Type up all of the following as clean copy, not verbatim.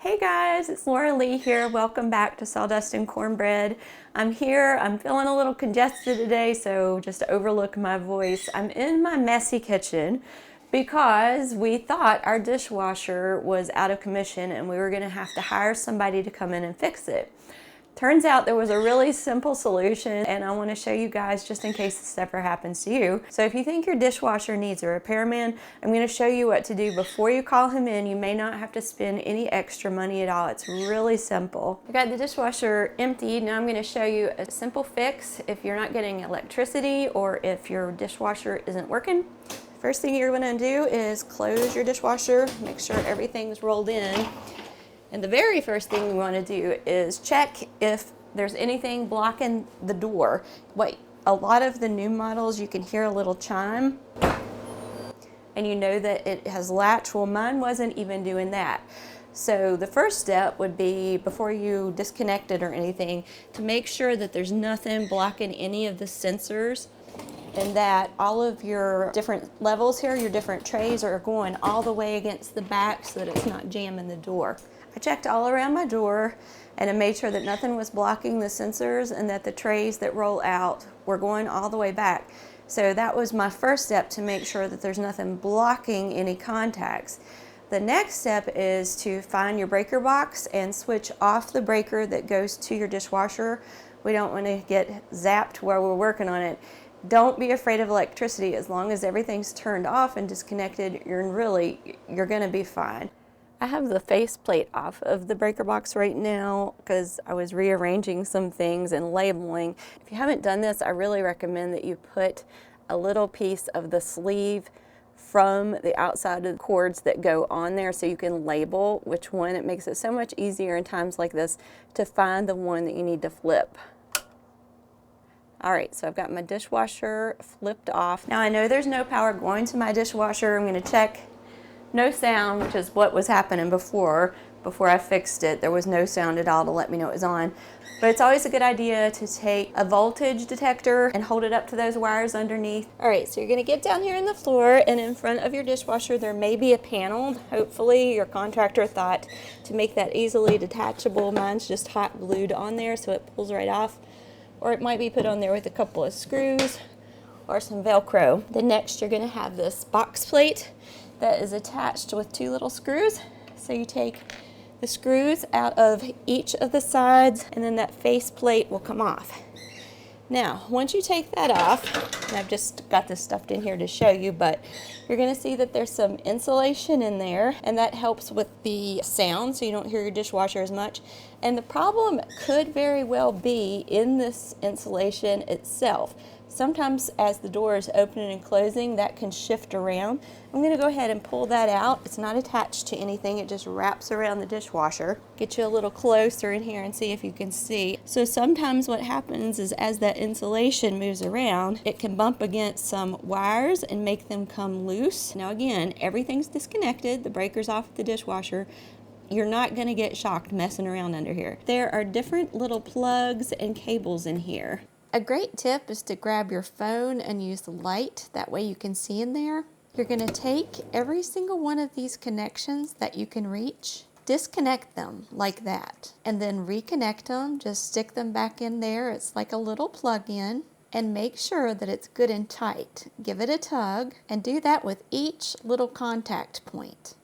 Hey guys, it's Laura Lee here. Welcome back to Sawdust and Cornbread. I'm here. I'm feeling a little congested today, so just overlook my voice. I'm in my messy kitchen because we thought our dishwasher was out of commission and we were going to have to hire somebody to come in and fix it. Turns out there was a really simple solution, and I want to show you guys just in case this ever happens to you. So if you think your dishwasher needs a repairman, I'm going to show you what to do before you call him in. You may not have to spend any extra money at all. It's really simple. I got the dishwasher emptied. Now I'm going to show you a simple fix if you're not getting electricity or if your dishwasher isn't working. First thing you're going to do is close your dishwasher, make sure everything's rolled in. And the very first thing we want to do is check if there's anything blocking the door. Wait, a lot of the new models you can hear a little chime and you know that it has latch. Well, mine wasn't even doing that. So the first step would be, before you disconnect it or anything, to make sure that there's nothing blocking any of the sensors and that all of your different levels here, your different trays, are going all the way against the back so that it's not jamming the door. I checked all around my door and I made sure that nothing was blocking the sensors and that the trays that roll out were going all the way back. So that was my first step, to make sure that there's nothing blocking any contacts. The next step is to find your breaker box and switch off the breaker that goes to your dishwasher. We don't want to get zapped while we're working on it. Don't be afraid of electricity. As long as everything's turned off and disconnected, you're going to be fine. I have the faceplate off of the breaker box right now because I was rearranging some things and labeling. If you haven't done this, I really recommend that you put a little piece of the sleeve from the outside of the cords that go on there so you can label which one. It makes it so much easier in times like this to find the one that you need to flip. All right, so I've got my dishwasher flipped off. Now I know there's no power going to my dishwasher. I'm going to check. No sound, which is what was happening before I fixed it. There was no sound at all to let me know it was on. But it's always a good idea to take a voltage detector and hold it up to those wires underneath. All right, so you're gonna get down here in the floor, and in front of your dishwasher there may be a panel. Hopefully your contractor thought to make that easily detachable. Mine's just hot glued on there so it pulls right off. Or it might be put on there with a couple of screws or some Velcro. Then next you're gonna have this box plate that is attached with two little screws. So you take the screws out of each of the sides and then that face plate will come off. Now, once you take that off, and I've just got this stuffed in here to show you, but you're gonna see that there's some insulation in there, and that helps with the sound so you don't hear your dishwasher as much. And the problem could very well be in this insulation itself. Sometimes as the door is opening and closing, that can shift around. I'm going to go ahead and pull that out. It's not attached to anything. It just wraps around the dishwasher. Get you a little closer in here and see if you can see. So sometimes what happens is, as that insulation moves around, it can bump against some wires and make them come loose. Now again, everything's disconnected. The breaker's off the dishwasher. You're not going to get shocked messing around under here. There are different little plugs and cables in here. A great tip is to grab your phone and use the light. That way you can see in there. You're going to take every single one of these connections that you can reach, disconnect them like that, and then reconnect them. Just stick them back in there. It's like a little plug-in, and make sure that it's good and tight. Give it a tug, and do that with each little contact point.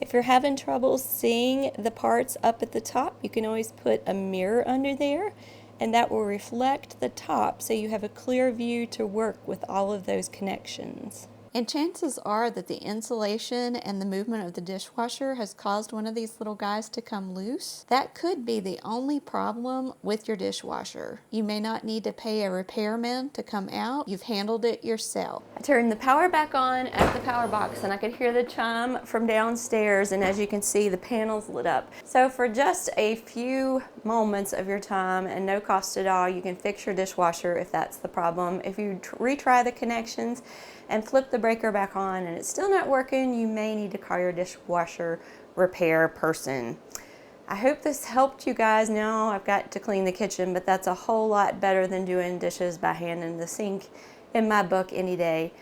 If you're having trouble seeing the parts up at the top, you can always put a mirror under there, and that will reflect the top so you have a clear view to work with all of those connections. And chances are that the insulation and the movement of the dishwasher has caused one of these little guys to come loose. That could be the only problem with your dishwasher. You may not need to pay a repairman to come out. You've handled it yourself. I turned the power back on at the power box and I could hear the chime from downstairs, and as you can see, the panel's lit up. So for just a few moments of your time and no cost at all, you can fix your dishwasher if that's the problem. If you retry the connections and flip the breaker back on and it's still not working, you may need to call your dishwasher repair person. I hope this helped you guys. Now I've got to clean the kitchen, but that's a whole lot better than doing dishes by hand in the sink in my book any day.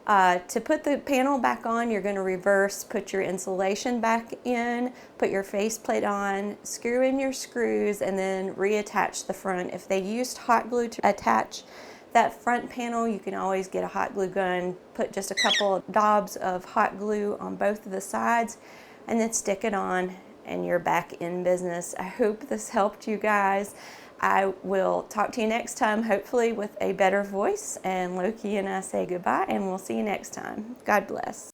To put the panel back on, you're going to reverse, put your insulation back in, put your faceplate on, screw in your screws, and then reattach the front. If they used hot glue to attach that front panel, you can always get a hot glue gun, put just a couple of daubs of hot glue on both of the sides, and then stick it on, and you're back in business. I hope this helped you guys. I will talk to you next time, hopefully with a better voice. And Loki and I say goodbye, and we'll see you next time. God bless.